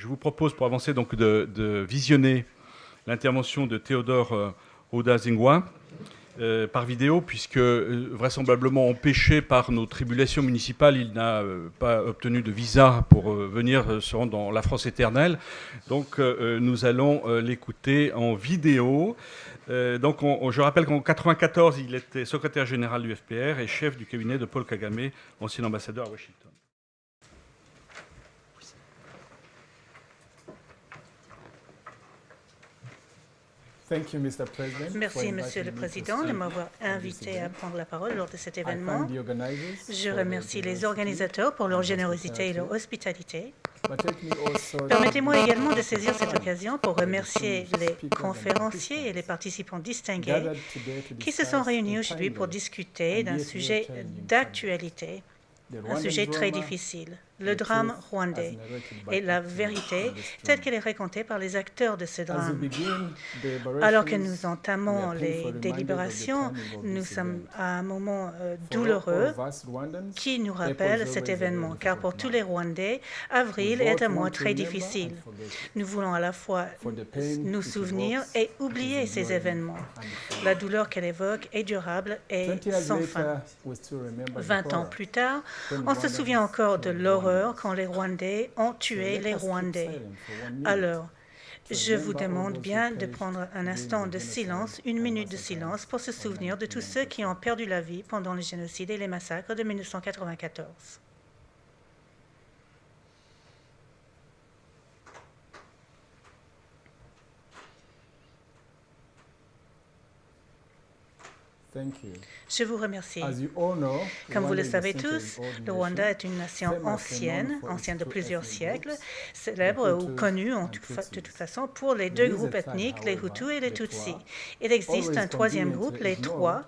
Je vous propose, pour avancer, donc, de visionner l'intervention de Théodore Oda-Zingwa par vidéo, puisque vraisemblablement empêché par nos tribulations municipales, il n'a pas obtenu de visa pour venir se rendre dans la France éternelle. Donc nous allons l'écouter en vidéo. Donc je rappelle qu'en 1994, il était secrétaire général du FPR et chef du cabinet de Paul Kagame, ancien ambassadeur à Washington. Merci, Monsieur le Président, de m'avoir invité à prendre la parole lors de cet événement. Je remercie les organisateurs pour leur générosité et leur hospitalité. Permettez-moi également de saisir cette occasion pour remercier les conférenciers et les participants distingués qui se sont réunis aujourd'hui pour discuter d'un sujet d'actualité, un sujet très difficile, le drame rwandais et la vérité telle qu'elle est racontée par les acteurs de ce drame. Alors que nous entamons les délibérations, nous sommes à un moment douloureux qui nous rappelle cet événement, car pour tous les Rwandais, avril est un mois très difficile. Nous voulons à la fois nous souvenir et oublier ces événements. La douleur qu'elle évoque est durable et sans fin. 20 ans plus tard, on se souvient encore de l'horreur quand les Rwandais ont tué les Rwandais. Alors, je vous demande bien de prendre un instant de silence, une minute de silence, pour se souvenir de tous ceux qui ont perdu la vie pendant le génocide et les massacres de 1994. Je vous remercie. Comme vous le savez tous, le Rwanda est une nation ancienne de plusieurs siècles, célèbre ou connue de toute façon pour les deux groupes ethniques, les Hutus et les Tutsis. Il existe un troisième groupe, les Trois,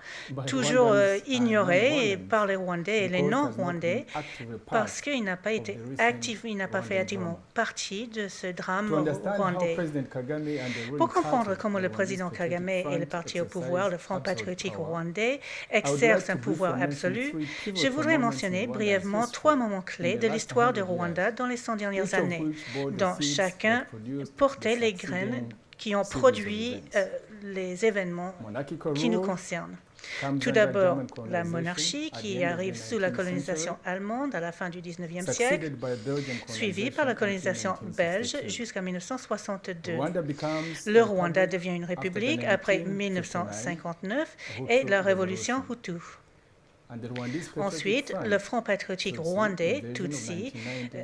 toujours ignoré par les Rwandais et les non-Rwandais parce qu'il n'a pas été il n'a pas fait activement partie de ce drame rwandais. Pour comprendre comment le président Kagame et le parti au pouvoir, le Front patriotique rwandais, exercent un pouvoir absolu, je voudrais mentionner brièvement 3 moments clés de l'histoire de Rwanda dans les 100 dernières années, dont chacun portait les graines qui ont produit les événements qui nous concernent. Tout d'abord, la monarchie qui arrive sous la colonisation allemande à la fin du 19e siècle, suivie par la colonisation belge jusqu'en 1962. Le Rwanda devient une république après 1959 et la révolution Hutu. Ensuite, le Front patriotique rwandais, Tutsi,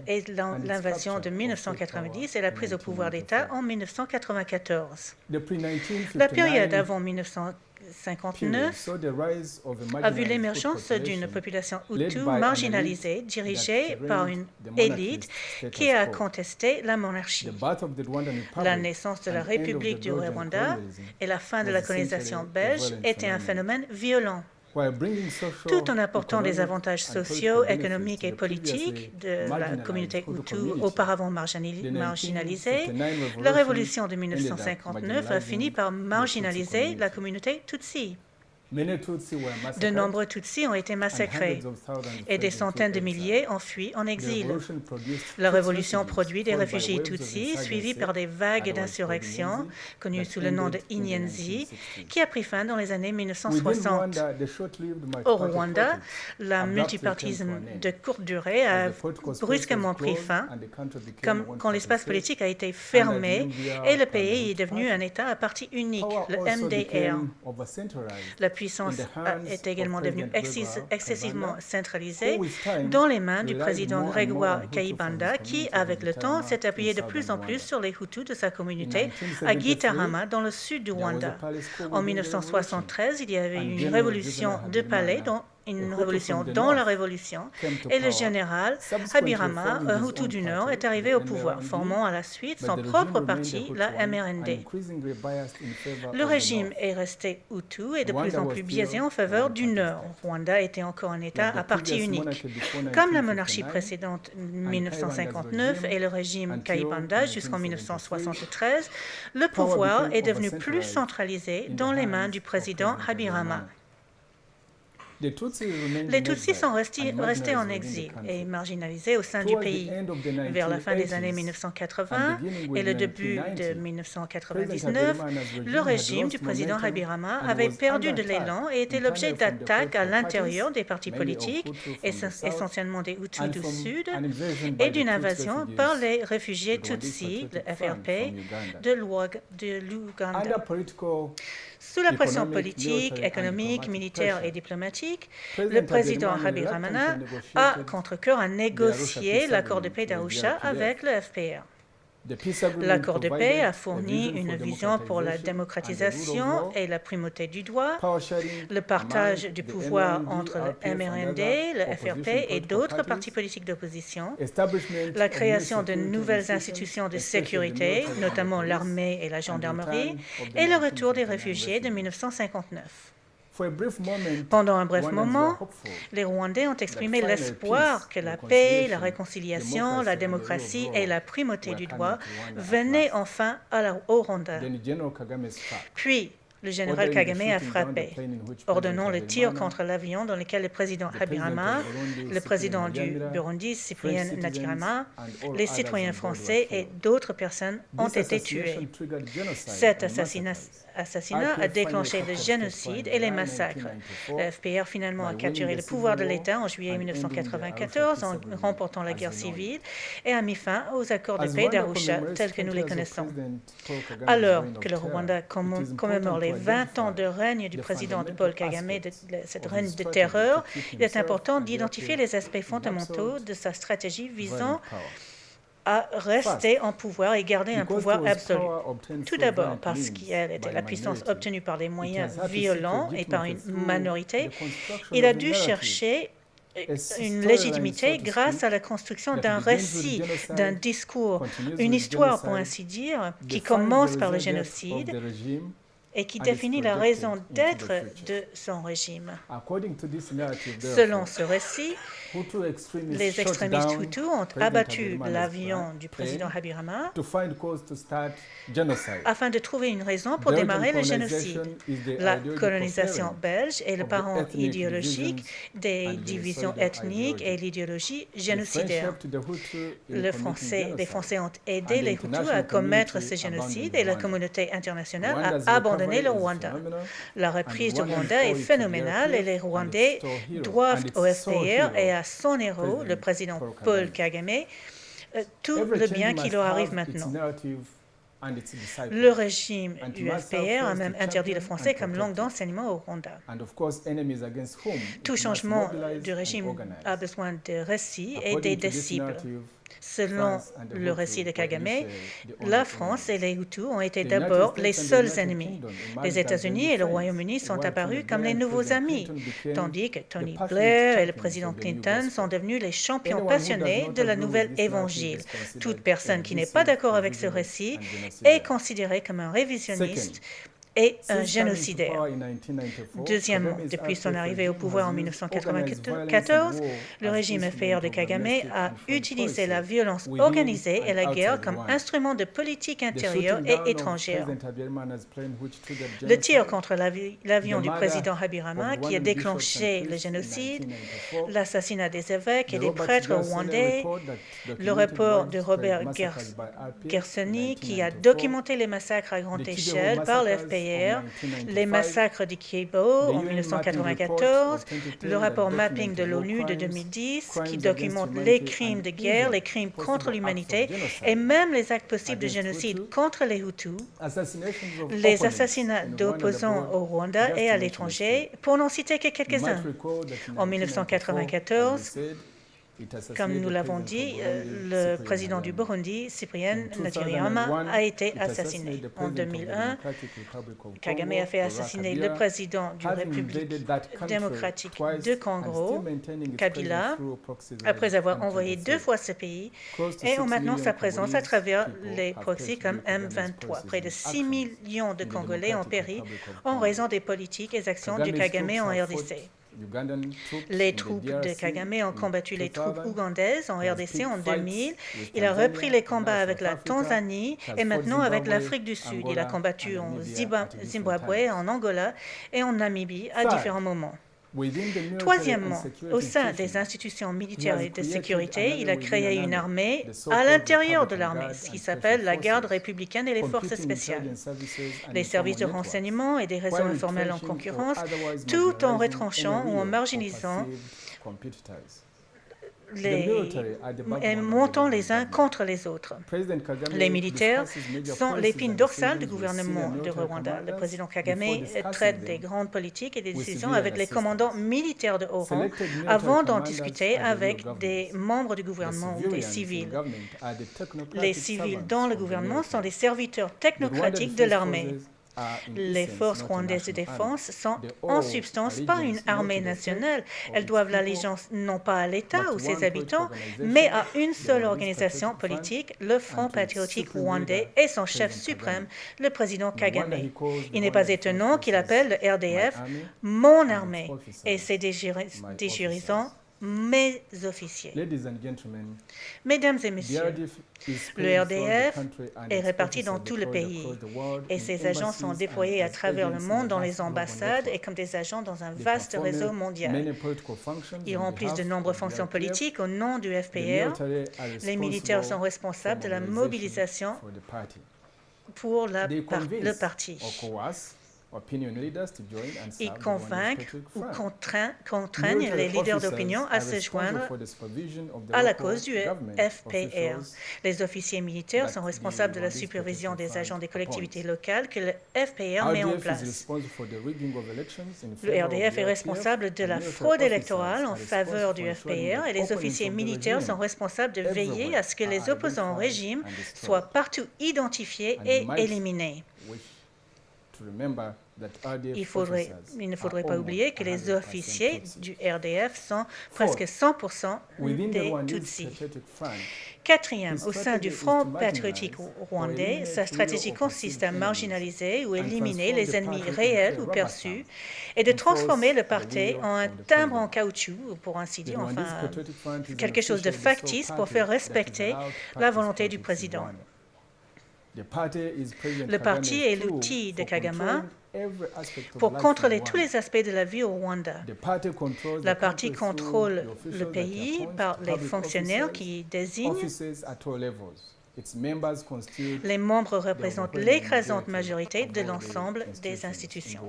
et l'invasion de 1990 et la prise au pouvoir d'État en 1994. La période avant 1959 a vu l'émergence d'une population Hutu marginalisée, dirigée par une élite qui a contesté la monarchie. La naissance de la République du Rwanda et la fin de la colonisation belge était un phénomène violent. Tout en apportant des avantages sociaux, économiques et politiques de la communauté Hutu auparavant marginalisée, la révolution de 1959 a fini par marginaliser la communauté Tutsi. De nombreux Tutsis ont été massacrés et des centaines de milliers ont fui en exil. La révolution produit des réfugiés Tutsis suivis par des vagues d'insurrections connues sous le nom de Inyenzi qui a pris fin dans les années 1960. Au Rwanda, le multipartisme de courte durée a brusquement pris fin quand l'espace politique a été fermé et le pays est devenu un État à parti unique, le MDR. La puissance est également devenue excessivement centralisée dans les mains du président Grégoire Kayibanda qui, avec le temps, s'est appuyé de plus en plus sur les Hutus de sa communauté à Gitarama, dans le sud du Rwanda. En 1973, il y avait eu une révolution de palais, une révolution dans la révolution, et le général Habyarimana, un Hutu du Nord, est arrivé au pouvoir, formant à la suite son propre parti, la MRND. Le régime est resté Hutu et de plus en plus biaisé en faveur du Nord. Rwanda était encore un État à parti unique. Comme la monarchie précédente 1959 et le régime Kayibanda jusqu'en 1973, le pouvoir est devenu plus centralisé dans les mains du président Habyarimana. Les Tutsis sont restés en exil et marginalisés au sein du pays. Vers la fin des années 1980 et le début de 1999, le régime du président Habyarimana avait perdu de l'élan et était l'objet d'attaques à l'intérieur des partis politiques, essentiellement des Hutus du Sud, et d'une invasion par les réfugiés Tutsis, le FRP, de l'Ouganda. Sous la pression politique, économique, militaire et diplomatique, le président Habyarimana a, contre-cœur, négocié l'accord de paix d'Arusha avec le FPR. L'accord de paix a fourni une vision pour la démocratisation et la primauté du droit, le partage du pouvoir entre le MRND, le FRP et d'autres partis politiques d'opposition, la création de nouvelles institutions de sécurité, notamment l'armée et la gendarmerie, et le retour des réfugiés de 1959. Pendant un bref moment, les Rwandais ont exprimé l'espoir que la paix, la réconciliation, la démocratie et la primauté du droit venaient enfin au Rwanda. Puis, le général Kagame a frappé, ordonnant le tir contre l'avion dans lequel le président Habyarimana, le président du Burundi, Cyprien Ntaryamira, les citoyens français et d'autres personnes ont été tués. Cet assassinat a déclenché le génocide et les massacres. Le FPR finalement a capturé le pouvoir de l'État en juillet 1994 en remportant la guerre civile et a mis fin aux accords de paix d'Arusha tels que nous les connaissons. Alors que le Rwanda commémore les 20 ans de règne du président Paul Kagame, cette règne de terreur, il est important d'identifier les aspects fondamentaux de sa stratégie visant à rester en pouvoir et garder un pouvoir absolu. Tout d'abord parce qu'elle était la puissance obtenue par des moyens violents et par une minorité, il a dû chercher une légitimité grâce à la construction d'un récit, d'un discours, une histoire pour ainsi dire, qui commence par le génocide et qui définit la raison d'être de son régime. Selon ce récit, les extrémistes Hutus ont abattu l'avion du président Habyarimana afin de trouver une raison pour démarrer le génocide. La colonisation belge est le parent idéologique des divisions ethniques et l'idéologie génocidaire. Les Français ont aidé les Hutus à commettre ce génocide et la communauté internationale a abandonné le Rwanda. La reprise du Rwanda est phénoménale et les Rwandais doivent au FPR et à son héros, le président Paul Kagame, tout le bien qui leur arrive maintenant. Le régime du FPR a même interdit le français comme langue d'enseignement au Rwanda. Tout changement du régime a besoin de récits et des cibles. Selon le récit de Kagame, la France et les Hutus ont été d'abord les seuls ennemis. Les États-Unis et le Royaume-Uni sont apparus comme les nouveaux amis, tandis que Tony Blair et le président Clinton sont devenus les champions passionnés de la nouvelle évangile. Toute personne qui n'est pas d'accord avec ce récit est considérée comme un révisionniste et un génocidaire. Deuxièmement, depuis son arrivée au pouvoir en 1994, le régime FPR de Kagame a utilisé la violence organisée et la guerre comme instrument de politique intérieure et étrangère. Le tir contre l'avion du président Habyarimana qui a déclenché le génocide, l'assassinat des évêques et des prêtres rwandais, le rapport de Robert Gersony qui a documenté les massacres à grande échelle par le FPR, les massacres de Kibo en 1994, le rapport Mapping de l'ONU de 2010 qui documente les crimes de guerre, les crimes contre l'humanité et même les actes possibles de génocide contre les Hutus, les assassinats d'opposants au Rwanda et à l'étranger, pour n'en citer que quelques-uns. En 1994, comme nous l'avons dit, le président du Burundi, Cyprien Ntaryamira, a été assassiné. En 2001, Kagame a fait assassiner le président du République démocratique de Congo, Kabila, après avoir envoyé 2 fois ce pays, et en maintenant sa présence à travers les proxys comme M23. Près de 6 millions de Congolais ont péri en raison des politiques et actions du Kagame en RDC. Les troupes de Kagame ont combattu les troupes ougandaises en RDC en 2000. Il a repris les combats avec la Tanzanie et maintenant avec l'Afrique du Sud. Il a combattu en Zimbabwe, en Angola et en Namibie à différents moments. Troisièmement, au sein des institutions militaires et de sécurité, il a créé une armée à l'intérieur de l'armée, ce qui s'appelle la garde républicaine et les forces spéciales, les services de renseignement et des réseaux informels en concurrence, tout en retranchant ou en marginalisant et montant les uns contre les autres. Les militaires sont l'épine dorsale du gouvernement de Rwanda. Le président Kagame traite des grandes politiques et des décisions avec les commandants militaires de haut rang avant d'en discuter avec des membres du gouvernement ou des civils. Les civils dans le gouvernement sont des serviteurs technocratiques de l'armée. Les forces rwandaises de défense sont en substance pas une armée nationale. Elles doivent l'allégeance non pas à l'État ou ses habitants, mais à une seule organisation politique, le Front patriotique rwandais et son chef suprême, le président Kagame. Il n'est pas étonnant qu'il appelle le RDF « mon armée » et ses dirigeants mes officiers. Mesdames et messieurs, le RDF est réparti dans tout le pays et ses agents sont déployés à travers le monde dans les ambassades et comme des agents dans un vaste réseau mondial. Ils remplissent de nombreuses fonctions politiques au nom du FPR. Les militaires sont responsables de la mobilisation pour le parti. Ils convainquent ou contraignent les leaders d'opinion à se joindre à la cause du FPR. Les officiers militaires sont responsables de la supervision des agents des collectivités locales que le FPR met en place. Le RDF est responsable de la fraude électorale en faveur du FPR et les officiers militaires sont responsables de veiller à ce que les opposants au régime soient partout identifiés et éliminés. Il ne faudrait pas oublier que les officiers du RDF sont presque 100% des Tutsis. Quatrième, au sein du Front patriotique rwandais, sa stratégie consiste à marginaliser ou éliminer les ennemis réels ou perçus et de transformer le parti en un timbre en caoutchouc, pour ainsi dire, enfin quelque chose de factice pour faire respecter la volonté du président. Le parti est l'outil de Kagame pour contrôler tous les aspects de la vie au Rwanda. Le parti contrôle le pays par les fonctionnaires qui désignent. Les membres représentent l'écrasante majorité de l'ensemble des institutions.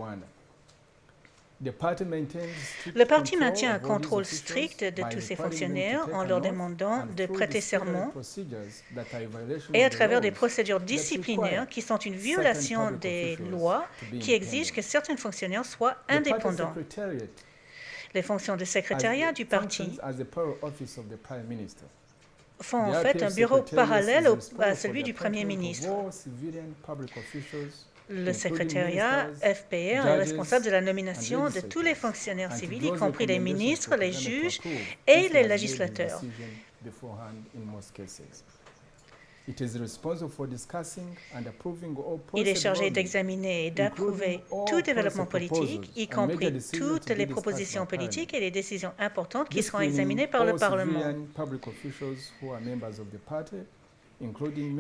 Le parti maintient un contrôle strict de tous ses fonctionnaires en leur demandant de prêter serment et à travers des procédures disciplinaires qui sont une violation des lois qui exigent que certains fonctionnaires soient indépendants. Les fonctions de secrétariat du parti font en fait un bureau parallèle à celui du Premier ministre. Le secrétariat FPR est responsable de la nomination de tous les fonctionnaires civils, y compris les ministres, les juges et les législateurs. Il est chargé d'examiner et d'approuver tout développement politique, y compris toutes les propositions politiques et les décisions importantes qui seront examinées par le Parlement.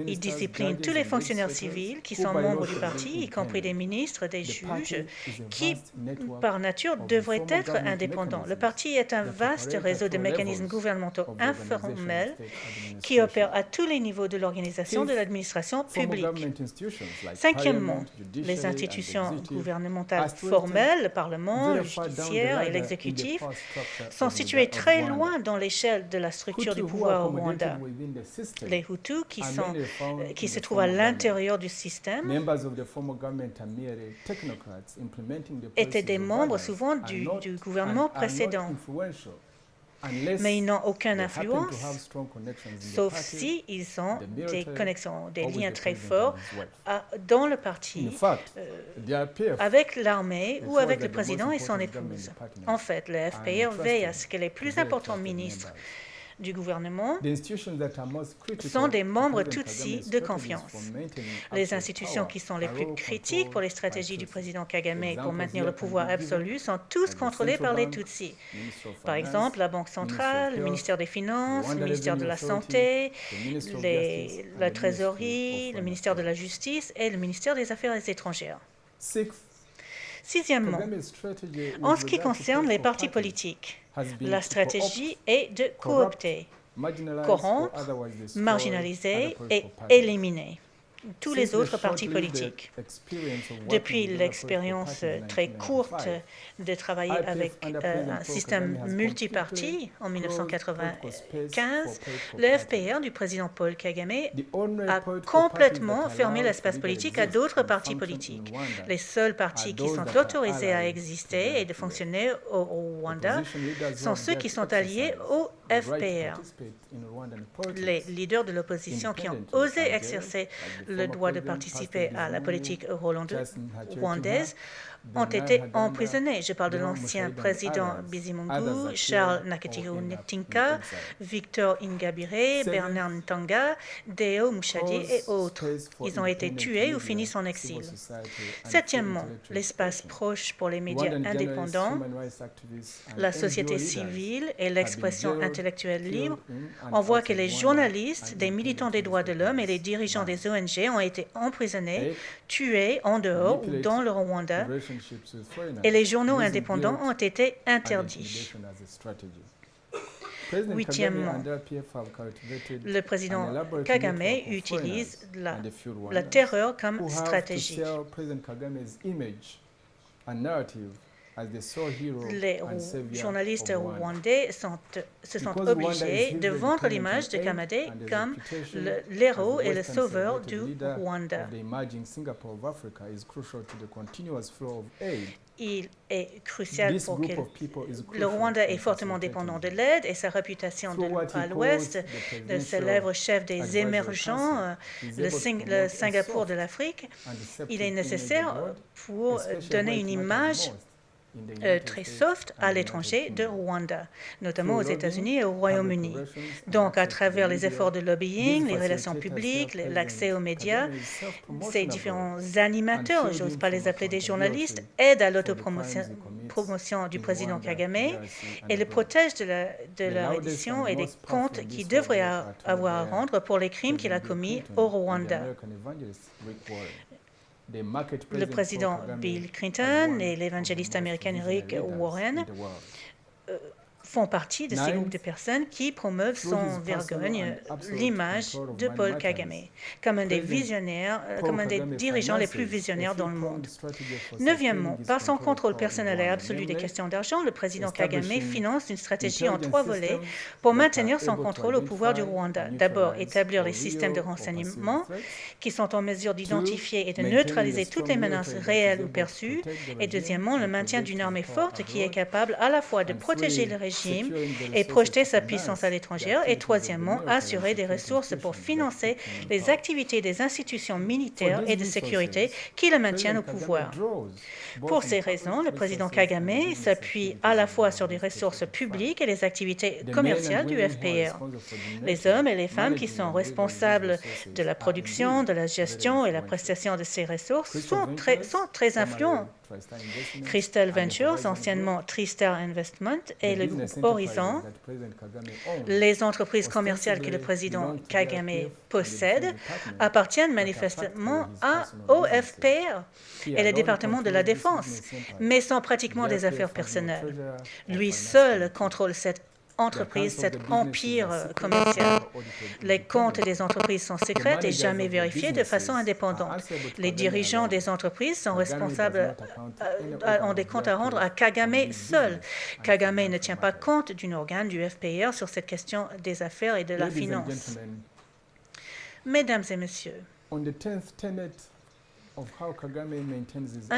Il discipline tous les fonctionnaires civils qui sont membres du parti, y compris des ministres, des juges, qui, par nature, devraient être indépendants. Le parti est un vaste réseau de mécanismes gouvernementaux informels qui opèrent à tous les niveaux de l'organisation de l'administration publique. Cinquièmement, les institutions gouvernementales formelles, le Parlement, le judiciaire et l'exécutif, sont situées très loin dans l'échelle de la structure du pouvoir au Rwanda. Les Hutus, qui se trouvent à l'intérieur du système, étaient des membres souvent du gouvernement précédent. Mais ils n'ont aucune influence, sauf s'ils ont des connexions, des liens très forts dans le parti, avec l'armée ou avec le président et son épouse. En fait, le FPR veille à ce que les plus importants ministres du gouvernement sont des membres Tutsis de confiance. Les institutions qui sont les plus critiques pour les stratégies du président Kagame pour maintenir le pouvoir absolu sont tous contrôlées par les Tutsis. Par exemple, la Banque centrale, le ministère des Finances, le ministère de la Santé, la Trésorerie, le ministère de la Justice et le ministère des Affaires étrangères. Sixièmement, en ce qui concerne les partis politiques, la stratégie est de coopter, corrompre, marginaliser et éliminer tous les autres partis politiques. Depuis l'expérience très courte de travailler avec un système multiparti en 1995, le FPR du président Paul Kagame a complètement fermé l'espace politique à d'autres partis politiques. Les seuls partis qui sont autorisés à exister et de fonctionner au Rwanda sont ceux qui sont alliés au FPR. Les leaders de l'opposition qui ont osé exercer le droit de participer à la politique rwandaise ont été emprisonnés. Je parle de l'ancien président Bizimungu, Charles Nakatiru-Ntinka, Victor Ingabire, Bernard Ntanga, Deo Mushadi et autres. Ils ont été tués ou finis en exil. Septièmement, l'espace proche pour les médias indépendants, la société civile et l'expression intellectuelle libre. On voit que les journalistes, des militants des droits de l'homme et les dirigeants des ONG ont été emprisonnés, tués en dehors ou dans le Rwanda, et les journaux indépendants ont été interdits. Huitièmement, le président Kagame utilise la terreur comme stratégie. Les journalistes rwandais se sont obligés de vendre l'image de Kagame comme l'héros et le sauveur du Rwanda. Il est crucial pour que le Rwanda est fortement dépendant de l'aide et sa réputation à l'Ouest, le célèbre chef des émergents, le Singapour de l'Afrique. Il est nécessaire pour donner une image très soft à l'étranger de Rwanda, notamment aux États-Unis et au Royaume-Uni. Donc, à travers les efforts de lobbying, les relations publiques, l'accès aux médias, ces différents animateurs, j'ose pas les appeler des journalistes, aident à l'autopromotion du président Kagame et le protègent de la reddition et des comptes qu'il devrait avoir à rendre pour les crimes qu'il a commis au Rwanda. Le président Bill Clinton et l'évangéliste américain Rick Warren font partie de ces groupes de personnes qui promeuvent sans vergogne l'image de Paul Kagame comme un des visionnaires, comme un des dirigeants les plus visionnaires dans le monde. Neuvièmement, par son contrôle personnel et absolu des questions d'argent, le président Kagame finance une stratégie en 3 volets pour maintenir son contrôle au pouvoir du Rwanda. D'abord, établir les systèmes de renseignement qui sont en mesure d'identifier et de neutraliser toutes les menaces réelles ou perçues. Et deuxièmement, le maintien d'une armée forte qui est capable à la fois de protéger le régime et projeter sa puissance à l'étranger, et troisièmement, assurer des ressources pour financer les activités des institutions militaires et de sécurité qui le maintiennent au pouvoir. Pour ces raisons, le président Kagame s'appuie à la fois sur des ressources publiques et les activités commerciales du FPR. Les hommes et les femmes qui sont responsables de la production, de la gestion et la prestation de ces ressources sont très influents. Crystal Ventures, anciennement Tristar Investment, et le groupe Horizon, les entreprises commerciales que le président Kagame possède, appartiennent manifestement au FPR et le département de la Défense, mais sont pratiquement des affaires personnelles. Lui seul contrôle cette entreprise, cet empire commercial. Les comptes des entreprises sont secrets et jamais vérifiés de façon indépendante. Les dirigeants des entreprises sont responsables, ont des comptes à rendre à Kagame seul. Kagame ne tient pas compte d'un organe du FPR sur cette question des affaires et de la finance. Mesdames et messieurs, un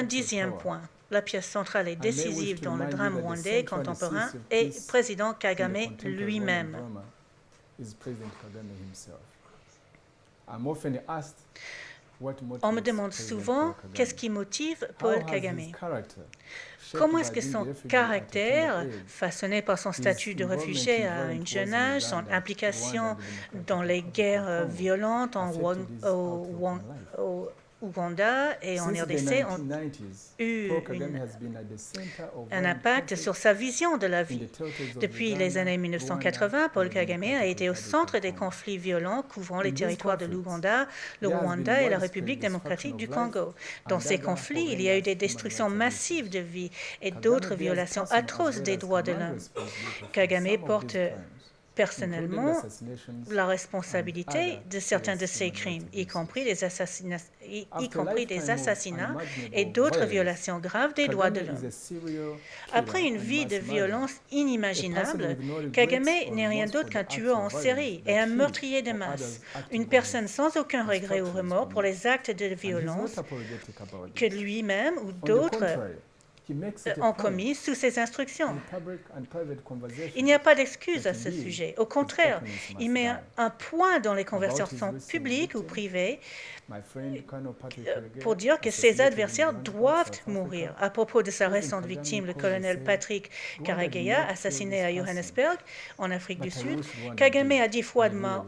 10e point. La pièce centrale et décisive dans le drame rwandais contemporain est président Kagame lui-même. On me demande souvent qu'est-ce qui motive Paul Kagame. Comment est-ce que son caractère, façonné par son statut de réfugié à un jeune âge, son implication dans les guerres violentes au Ouganda et en RDC ont eu un impact sur sa vision de la vie. Depuis les années 1980, Paul Kagame a été au centre des conflits violents couvrant les territoires de l'Ouganda, le Rwanda et la République démocratique du Congo. Dans ces conflits, il y a eu des destructions massives de vies et d'autres violations atroces des droits de l'homme. Kagame porte personnellement la responsabilité de certains de ces crimes, y compris des assassinats et d'autres violations graves des droits de l'homme. Après une vie de violence inimaginable, Kagame n'est rien d'autre qu'un tueur en série et un meurtrier de masse, une personne sans aucun regret ou remords pour les actes de violence que lui-même ou d'autres ont commis sous ses instructions. Il n'y a pas d'excuse à ce sujet. Au contraire, il met un point dans les conversations publiques ou privées pour dire que ses adversaires doivent mourir. À propos de sa récente victime, le colonel Patrick Karegeya, assassiné à Johannesburg, en Afrique du Sud, Kagame a dit froidement,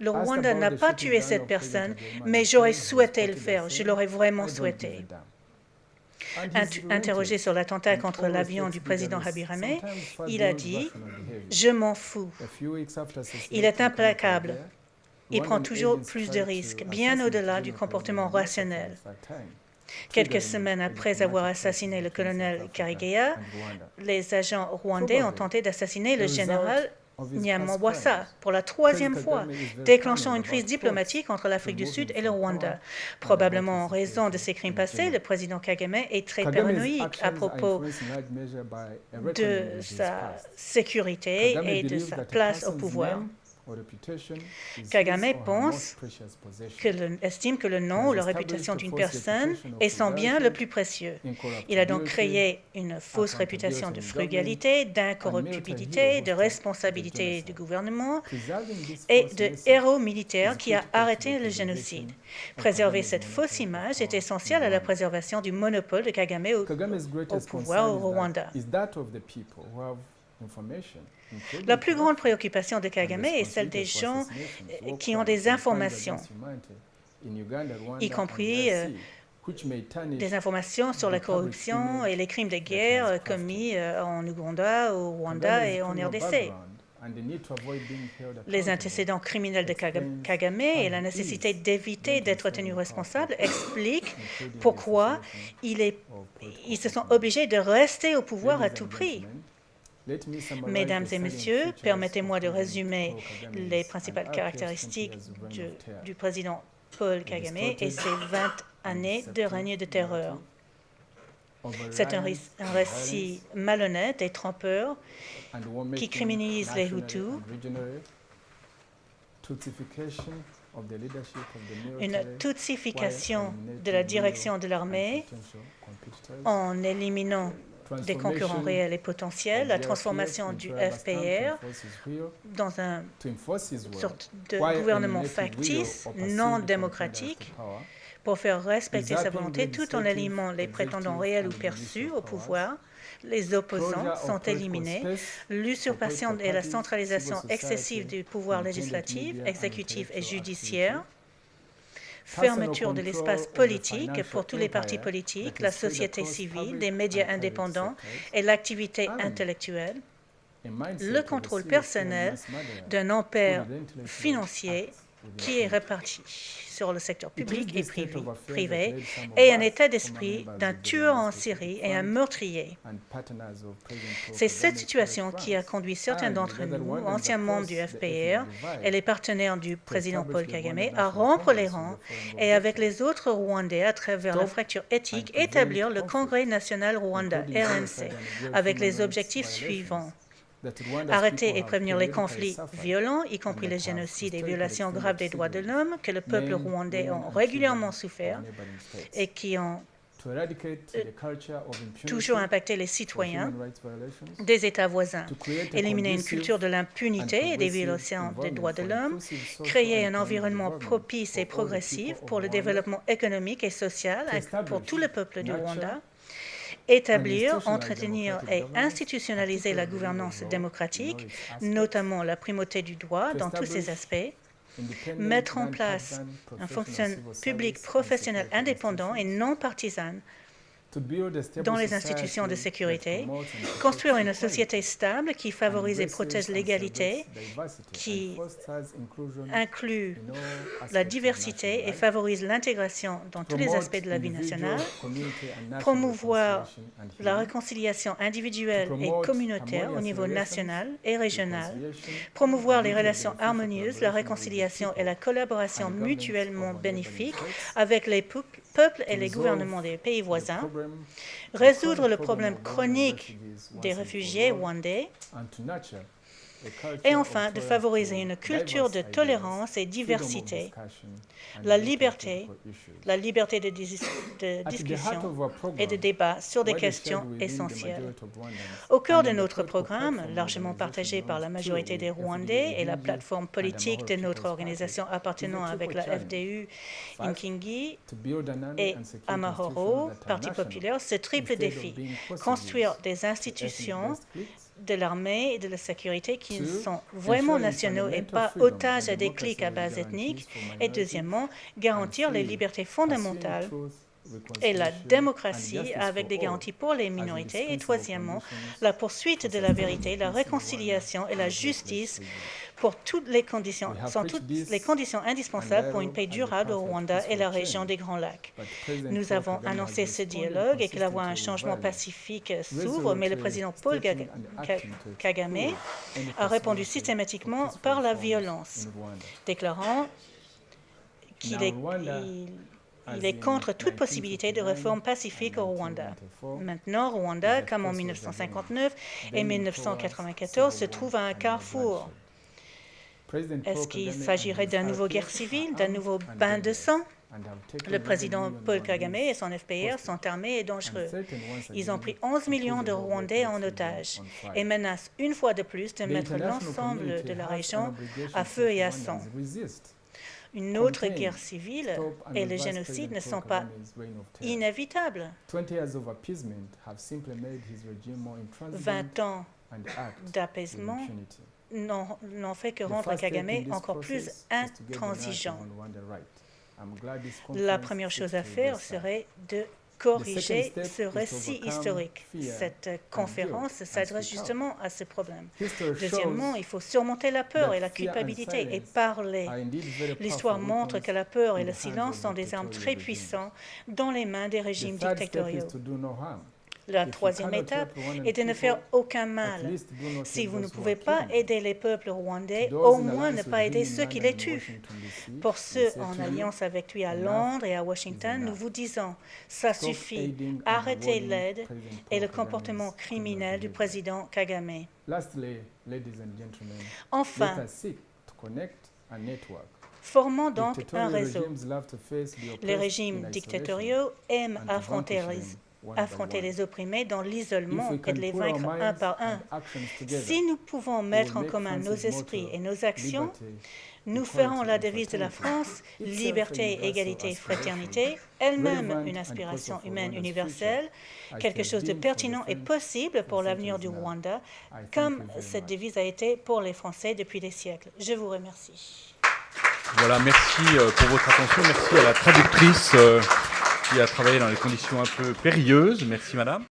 le Rwanda n'a pas tué cette personne, mais j'aurais souhaité le faire. Je l'aurais vraiment souhaité. Interrogé sur l'attentat contre l'avion du président Habyarimana, il a dit « Je m'en fous ». Il est implacable. Il prend toujours plus de risques, bien au-delà du comportement rationnel. Quelques semaines après avoir assassiné le colonel Karegeya, les agents rwandais ont tenté d'assassiner le général Nyamwasa pour la troisième fois, déclenchant une crise diplomatique entre l'Afrique du Sud et le Rwanda. Probablement en raison de ces crimes passés, le président Kagame est très paranoïaque à propos de sa sécurité et de sa place au pouvoir. Kagame estime que le nom ou la réputation d'une personne est son bien le plus précieux. Il a donc créé une fausse réputation de frugalité, d'incorruptibilité, de responsabilité du gouvernement et de héros militaire qui a arrêté le génocide. Préserver cette fausse image est essentiel à la préservation du monopole de Kagame au pouvoir au Rwanda. La plus grande préoccupation de Kagame est celle des gens qui ont des informations, y compris des informations sur la corruption et les crimes de guerre commis en Ouganda, au Rwanda et en RDC. Les antécédents criminels de Kagame et la nécessité d'éviter d'être tenu responsable expliquent pourquoi ils se sont obligés de rester au pouvoir à tout prix. Mesdames et messieurs, permettez-moi de résumer les principales caractéristiques du président Paul Kagame et ses 20 années de règne de terreur. C'est un récit malhonnête et trompeur qui criminalise les Hutus, une tutsification de la direction de l'armée en éliminant des concurrents réels et potentiels, la transformation du FPR dans une sorte de gouvernement factice, non démocratique, pour faire respecter sa volonté tout en éliminant les prétendants réels ou perçus au pouvoir. Les opposants sont éliminés. L'usurpation et la centralisation excessive du pouvoir législatif, exécutif et judiciaire. Fermeture de l'espace politique pour tous les partis politiques, la société civile, des médias indépendants et l'activité intellectuelle. Le contrôle personnel d'un empire financier qui est réparti sur le secteur public et privé et un état d'esprit d'un tueur en série et un meurtrier. C'est cette situation qui a conduit certains d'entre nous, anciens membres du FPR et les partenaires du président Paul Kagame, à rompre les rangs et avec les autres Rwandais à travers la fracture éthique, établir le Congrès national Rwanda, RNC, avec les objectifs suivants. Arrêter et prévenir les conflits violents, y compris les génocides et violations graves des droits de l'homme que le peuple rwandais a régulièrement souffert et qui ont toujours impacté les citoyens des États voisins. Éliminer une culture de l'impunité et des violations des droits de l'homme, créer un environnement propice et progressif pour le développement économique et social pour tout le peuple du Rwanda, établir, entretenir et institutionnaliser la gouvernance démocratique, notamment la primauté du droit dans tous ses aspects, mettre en place un fonction public professionnel indépendant et non partisan dans les institutions de sécurité, construire une société stable qui favorise et protège l'égalité, qui inclut la diversité et favorise l'intégration dans tous les aspects de la vie nationale, promouvoir la réconciliation individuelle et communautaire au niveau national et régional, promouvoir les relations harmonieuses, la réconciliation et la collaboration mutuellement bénéfiques avec les peuples et les gouvernements des pays voisins, résoudre le problème chronique des réfugiés rwandais et enfin de favoriser une culture de tolérance et diversité, la liberté de discussion et de débat sur des questions essentielles. Au cœur de notre programme, largement partagé par la majorité des Rwandais et la plateforme politique de notre organisation appartenant avec la FDU, Inkingi et Amahoro, Parti populaire, ce triple défi, construire des institutions de l'armée et de la sécurité qui sont vraiment nationaux et pas otages à des cliques à base ethnique. Et deuxièmement, garantir les libertés fondamentales et la démocratie avec des garanties pour les minorités. Et troisièmement, la poursuite de la vérité, la réconciliation et la justice sont toutes les conditions indispensables pour une paix durable au Rwanda et la région des Grands Lacs. Nous avons annoncé ce dialogue et que la voie à un changement pacifique s'ouvre, mais le président Paul Kagame a répondu systématiquement par la violence, déclarant qu'il est contre toute possibilité de réforme pacifique au Rwanda. Maintenant, Rwanda, comme en 1959 et 1994, se trouve à un carrefour. Est-ce qu'il s'agirait d'une nouvelle guerre civile, d'un nouveau bain de sang? Le président Paul Kagame et son FPR sont armés et dangereux. Ils ont pris 11 millions de Rwandais en otage et menacent une fois de plus de mettre l'ensemble de la région à feu et à sang. Une autre guerre civile et le génocide ne sont pas inévitables. 20 ans d'apaisement n'ont fait que rendre Kagame encore plus intransigeant. La première chose à faire serait de corriger ce récit historique. Cette conférence s'adresse justement à ce problème. Deuxièmement, il faut surmonter la peur et la culpabilité et parler. L'histoire montre que la peur et le silence sont des armes très puissantes dans les mains des régimes dictatoriaux. La troisième étape est de ne faire aucun mal. Si vous ne pouvez pas aider les peuples rwandais, au moins ne pas aider ceux qui les tuent. Pour ceux en alliance avec lui à Londres et à Washington, nous vous disons, ça suffit, arrêtez l'aide et le comportement criminel du président Kagame. Enfin, formons donc un réseau. Les régimes dictatoriaux aiment affronter les opprimés dans l'isolement et de les vaincre un par un. Si nous pouvons mettre en commun nos esprits et nos actions, nous ferons la devise de la France, liberté, égalité, fraternité, elle-même une aspiration humaine universelle, quelque chose de pertinent et possible pour l'avenir du Rwanda, comme cette devise a été pour les Français depuis des siècles. Je vous remercie. Voilà, merci pour votre attention. Merci à la traductrice qui a travaillé dans des conditions un peu périlleuses. Merci, madame.